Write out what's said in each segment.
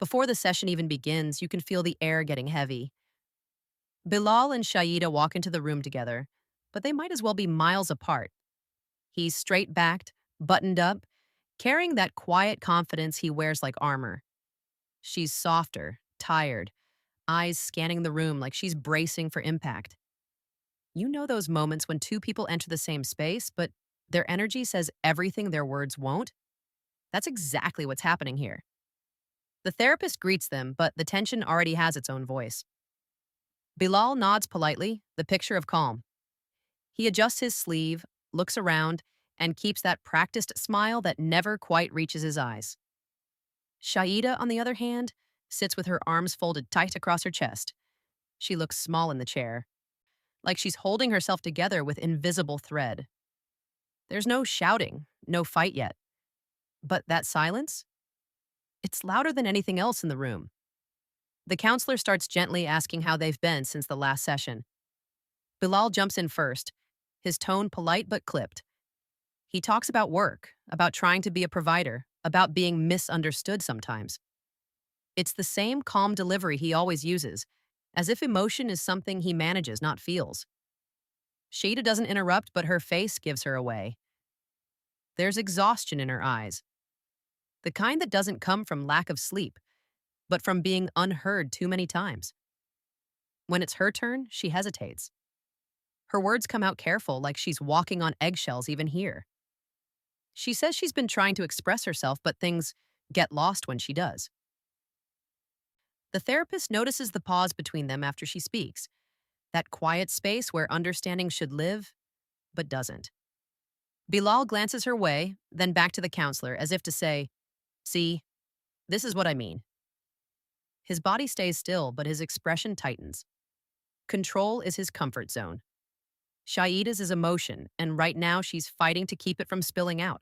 Before the session even begins, you can feel the air getting heavy. Bilal and Shaeeda walk into the room together, but they might as well be miles apart. He's straight backed, buttoned up, carrying that quiet confidence he wears like armor. She's softer, tired, eyes scanning the room like she's bracing for impact. You know those moments when two people enter the same space, but their energy says everything their words won't? That's exactly what's happening here. The therapist greets them, but the tension already has its own voice. Bilal nods politely, the picture of calm. He adjusts his sleeve, looks around, and keeps that practiced smile that never quite reaches his eyes. Shaeeda, on the other hand, sits with her arms folded tight across her chest. She looks small in the chair, like she's holding herself together with invisible thread. There's no shouting, no fight yet. But that silence? It's louder than anything else in the room. The counselor starts gently asking how they've been since the last session. Bilal jumps in first, his tone polite but clipped. He talks about work, about trying to be a provider, about being misunderstood sometimes. It's the same calm delivery he always uses, as if emotion is something he manages, not feels. Shaeeda doesn't interrupt, but her face gives her away. There's exhaustion in her eyes, the kind that doesn't come from lack of sleep, but from being unheard too many times. When it's her turn, she hesitates. Her words come out careful, like she's walking on eggshells even here. She says she's been trying to express herself, but things get lost when she does. The therapist notices the pause between them after she speaks, that quiet space where understanding should live, but doesn't. Bilal glances her way, then back to the counselor, as if to say, "See, this is what I mean." His body stays still, but his expression tightens. Control is his comfort zone. Shaeeda's is emotion, and right now she's fighting to keep it from spilling out.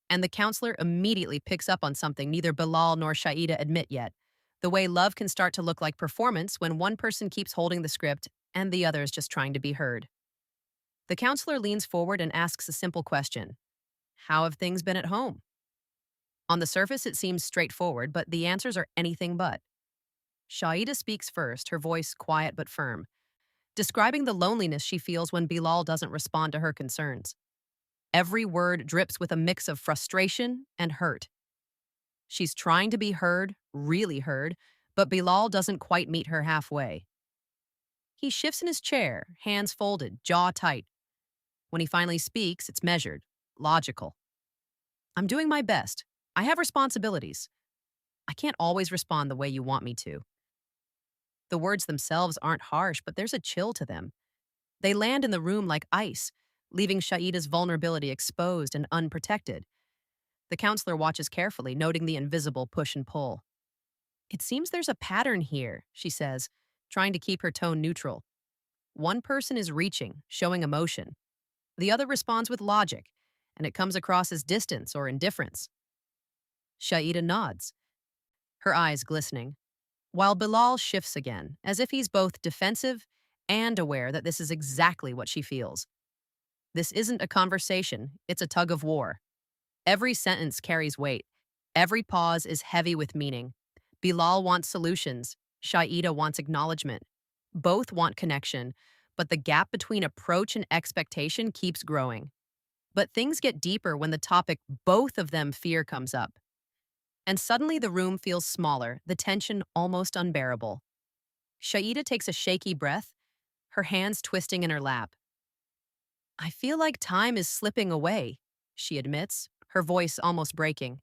And the counselor immediately picks up on something neither Bilal nor Shaeeda admit yet, the way love can start to look like performance when one person keeps holding the script and the other is just trying to be heard. The counselor leans forward and asks a simple question. How have things been at home? On the surface, it seems straightforward, but the answers are anything but. Shaeeda speaks first, her voice quiet but firm, describing the loneliness she feels when Bilal doesn't respond to her concerns. Every word drips with a mix of frustration and hurt. She's trying to be heard, really heard, but Bilal doesn't quite meet her halfway. He shifts in his chair, hands folded, jaw tight. When he finally speaks, it's measured, logical. I'm doing my best. I have responsibilities. I can't always respond the way you want me to. The words themselves aren't harsh, but there's a chill to them. They land in the room like ice, leaving Shaeeda's vulnerability exposed and unprotected. The counselor watches carefully, noting the invisible push and pull. It seems there's a pattern here, she says, trying to keep her tone neutral. One person is reaching, showing emotion. The other responds with logic, and it comes across as distance or indifference. Shaeeda nods, her eyes glistening, while Bilal shifts again, as if he's both defensive and aware that this is exactly what she feels. This isn't a conversation, it's a tug of war. Every sentence carries weight. Every pause is heavy with meaning. Bilal wants solutions. Shaeeda wants acknowledgement. Both want connection, but the gap between approach and expectation keeps growing. But things get deeper when the topic both of them fear comes up. And suddenly the room feels smaller, the tension almost unbearable. Shaeeda takes a shaky breath, her hands twisting in her lap. I feel like time is slipping away, she admits, her voice almost breaking.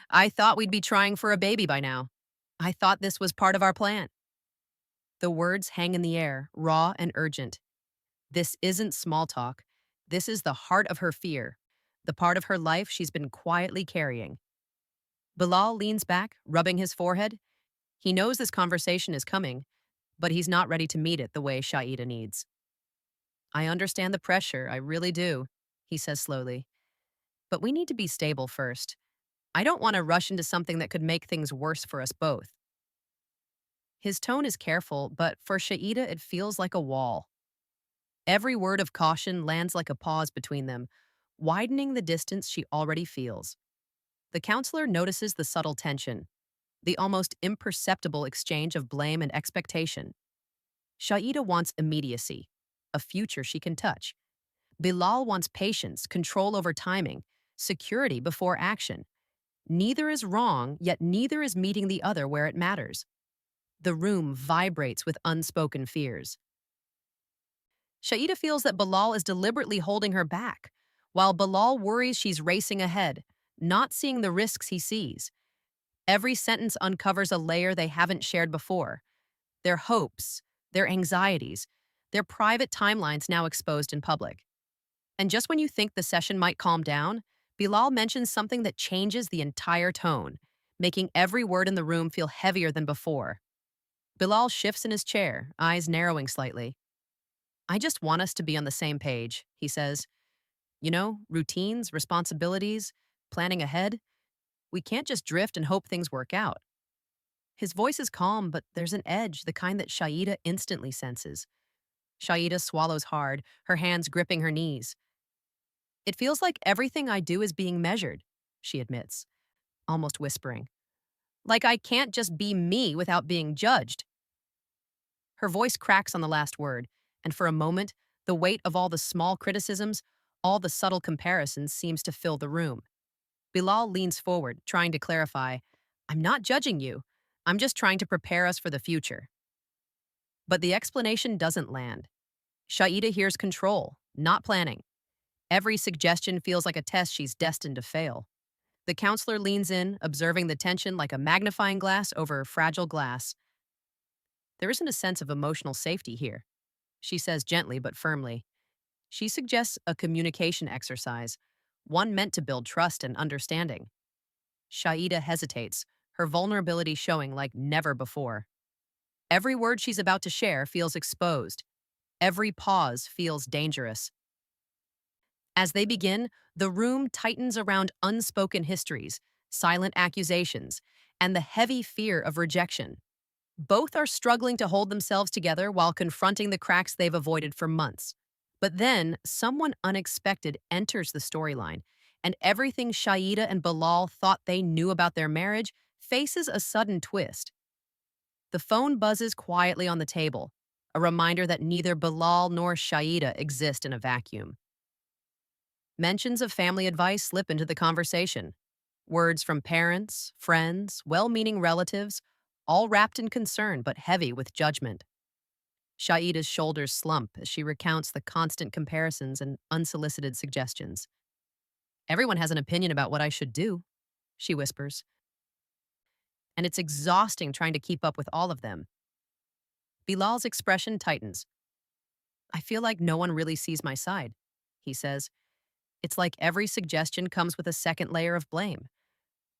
I thought we'd be trying for a baby by now. I thought this was part of our plan. The words hang in the air, raw and urgent. This isn't small talk. This is the heart of her fear, the part of her life she's been quietly carrying. Bilal leans back, rubbing his forehead. He knows this conversation is coming, but he's not ready to meet it the way Shaeeda needs. I understand the pressure, I really do, he says slowly. But we need to be stable first. I don't want to rush into something that could make things worse for us both. His tone is careful, but for Shaeeda it feels like a wall. Every word of caution lands like a pause between them, widening the distance she already feels. The counselor notices the subtle tension. the almost imperceptible exchange of blame and expectation. Shaeeda wants immediacy, a future she can touch. Bilal wants patience, control over timing, security before action. Neither is wrong, yet neither is meeting the other where it matters. The room vibrates with unspoken fears. Shaeeda feels that Bilal is deliberately holding her back, while Bilal worries she's racing ahead, not seeing the risks he sees. Every sentence uncovers a layer they haven't shared before: their hopes, their anxieties, their private timelines now exposed in public. And just when you think the session might calm down, Bilal mentions something that changes the entire tone, making every word in the room feel heavier than before. Bilal shifts in his chair, eyes narrowing slightly. "I just want us to be on the same page," he says. "You know, routines, responsibilities, planning ahead. We can't just drift and hope things work out." His voice is calm, but there's an edge, the kind that Shaeeda instantly senses. Shaeeda swallows hard, her hands gripping her knees. "It feels like everything I do is being measured," she admits, almost whispering. "Like I can't just be me without being judged." Her voice cracks on the last word, and for a moment, the weight of all the small criticisms, all the subtle comparisons seems to fill the room. Bilal leans forward, trying to clarify, "I'm not judging you. I'm just trying to prepare us for the future." But the explanation doesn't land. Shaeeda hears control, not planning. Every suggestion feels like a test she's destined to fail. The counselor leans in, observing the tension like a magnifying glass over fragile glass. "There isn't a sense of emotional safety here," she says gently but firmly. She suggests a communication exercise, one meant to build trust and understanding. Shaeeda hesitates, her vulnerability showing like never before. Every word she's about to share feels exposed. Every pause feels dangerous. As they begin, the room tightens around unspoken histories, silent accusations, and the heavy fear of rejection. Both are struggling to hold themselves together while confronting the cracks they've avoided for months. But then, someone unexpected enters the storyline, and everything Shaeeda and Bilal thought they knew about their marriage faces a sudden twist. The phone buzzes quietly on the table, a reminder that neither Bilal nor Shaeeda exist in a vacuum. Mentions of family advice slip into the conversation. Words from parents, friends, well-meaning relatives, all wrapped in concern but heavy with judgment. Shaeeda's shoulders slump as she recounts the constant comparisons and unsolicited suggestions. "Everyone has an opinion about what I should do," she whispers, "and it's exhausting trying to keep up with all of them." Bilal's expression tightens. "I feel like no one really sees my side," he says. "It's like every suggestion comes with a second layer of blame.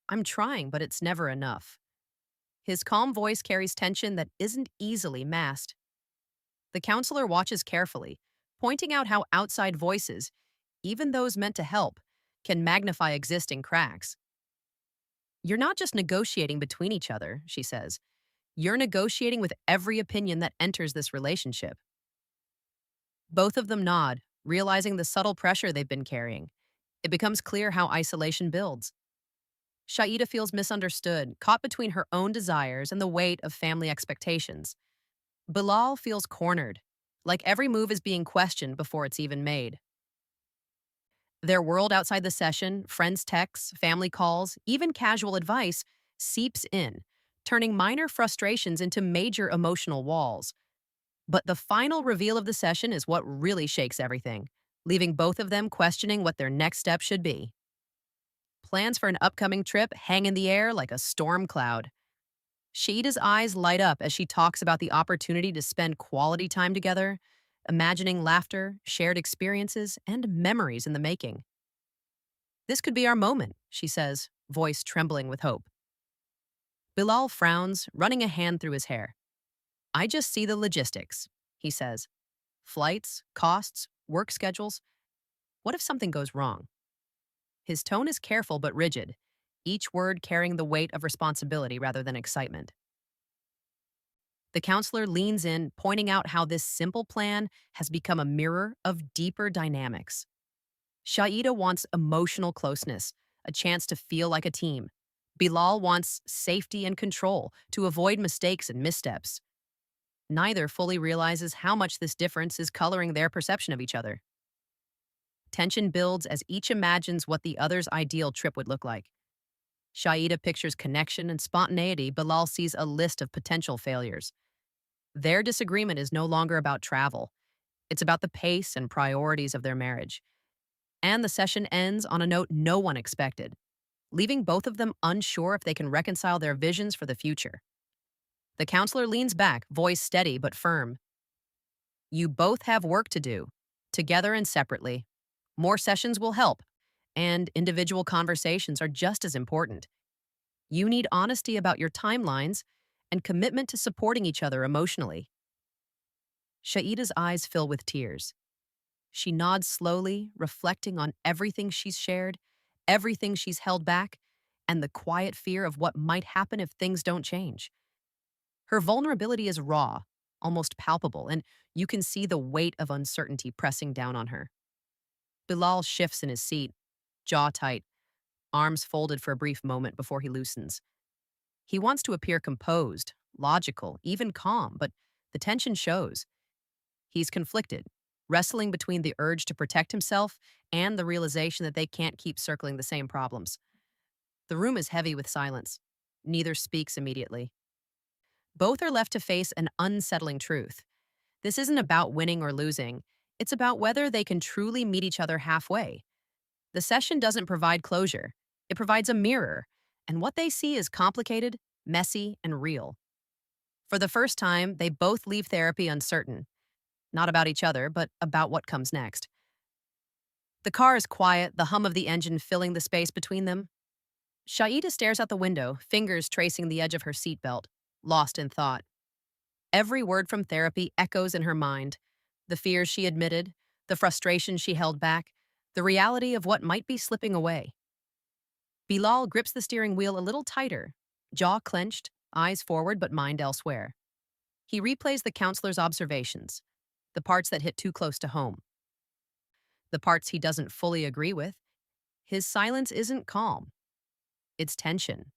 I'm trying, but it's never enough." His calm voice carries tension that isn't easily masked. The counselor watches carefully, pointing out how outside voices, even those meant to help, can magnify existing cracks. "You're not just negotiating between each other," she says. "You're negotiating with every opinion that enters this relationship." Both of them nod, realizing the subtle pressure they've been carrying. It becomes clear how isolation builds. Shaeeda feels misunderstood, caught between her own desires and the weight of family expectations. Bilal feels cornered, like every move is being questioned before it's even made. Their world outside the session, friends' texts, family calls, even casual advice, seeps in, turning minor frustrations into major emotional walls. But the final reveal of the session is what really shakes everything, leaving both of them questioning what their next step should be. Plans for an upcoming trip hang in the air like a storm cloud. Sheida's eyes light up as she talks about the opportunity to spend quality time together, imagining laughter, shared experiences, and memories in the making. "This could be our moment," she says, voice trembling with hope. Bilal frowns, running a hand through his hair. "I just see the logistics," he says. "Flights, costs, work schedules. What if something goes wrong?" His tone is careful but rigid, each word carrying the weight of responsibility rather than excitement. The counselor leans in, pointing out how this simple plan has become a mirror of deeper dynamics. Shaeeda wants emotional closeness, a chance to feel like a team. Bilal wants safety and control to avoid mistakes and missteps. Neither fully realizes how much this difference is coloring their perception of each other. Tension builds as each imagines what the other's ideal trip would look like. Shaeeda pictures connection and spontaneity. Bilal sees a list of potential failures. Their disagreement is no longer about travel. It's about the pace and priorities of their marriage. And the session ends on a note no one expected, leaving both of them unsure if they can reconcile their visions for the future. The counselor leans back, voice steady but firm. You both have work to do, together and separately. More sessions will help, and individual conversations are just as important. You need honesty about your timelines and commitment to supporting each other emotionally. Shaeeda's eyes fill with tears. She nods slowly, reflecting on everything she's shared, everything she's held back, and the quiet fear of what might happen if things don't change. Her vulnerability is raw, almost palpable, and you can see the weight of uncertainty pressing down on her. Bilal shifts in his seat, jaw tight, arms folded for a brief moment before he loosens. He wants to appear composed, logical, even calm, but the tension shows. He's conflicted, wrestling between the urge to protect himself and the realization that they can't keep circling the same problems. The room is heavy with silence. Neither speaks immediately. Both are left to face an unsettling truth. This isn't about winning or losing. It's about whether they can truly meet each other halfway. The session doesn't provide closure. It provides a mirror, and what they see is complicated, messy, and real. For the first time, they both leave therapy uncertain, not about each other, but about what comes next. The car is quiet, the hum of the engine filling the space between them. Shaeeda stares out the window, fingers tracing the edge of her seatbelt, lost in thought. Every word from therapy echoes in her mind. The fears she admitted, the frustration she held back, the reality of what might be slipping away. Bilal grips the steering wheel a little tighter, jaw clenched, eyes forward but mind elsewhere. He replays the counselor's observations, the parts that hit too close to home, the parts he doesn't fully agree with. His silence isn't calm. It's tension,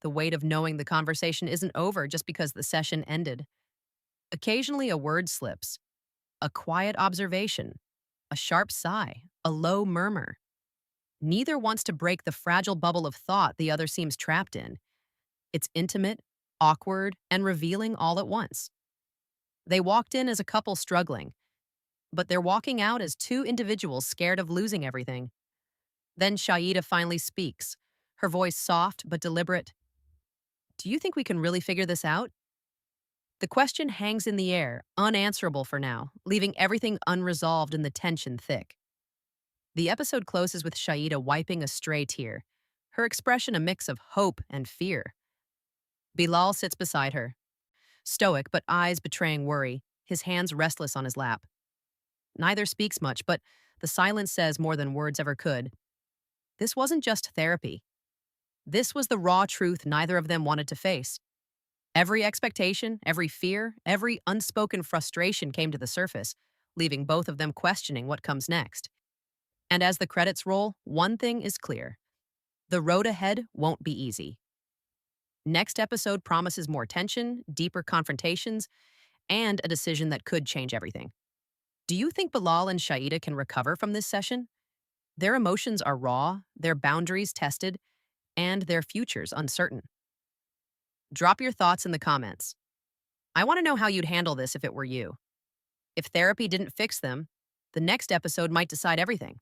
the weight of knowing the conversation isn't over just because the session ended. Occasionally a word slips, a quiet observation, a sharp sigh, a low murmur. Neither wants to break the fragile bubble of thought the other seems trapped in. It's intimate, awkward, and revealing all at once. They walked in as a couple struggling, but they're walking out as two individuals scared of losing everything. Then Shaeeda finally speaks, her voice soft but deliberate. Do you think we can really figure this out? The question hangs in the air, unanswerable for now, leaving everything unresolved and the tension thick. The episode closes with Shaeeda wiping a stray tear, her expression a mix of hope and fear. Bilal sits beside her, stoic but eyes betraying worry, his hands restless on his lap. Neither speaks much, but the silence says more than words ever could. This wasn't just therapy. This was the raw truth neither of them wanted to face. Every expectation, every fear, every unspoken frustration came to the surface, leaving both of them questioning what comes next. And as the credits roll, one thing is clear. The road ahead won't be easy. Next episode promises more tension, deeper confrontations, and a decision that could change everything. Do you think Bilal and Shaeeda can recover from this session? Their emotions are raw, their boundaries tested, and their futures uncertain. Drop your thoughts in the comments. I want to know how you'd handle this if it were you. If therapy didn't fix them, the next episode might decide everything.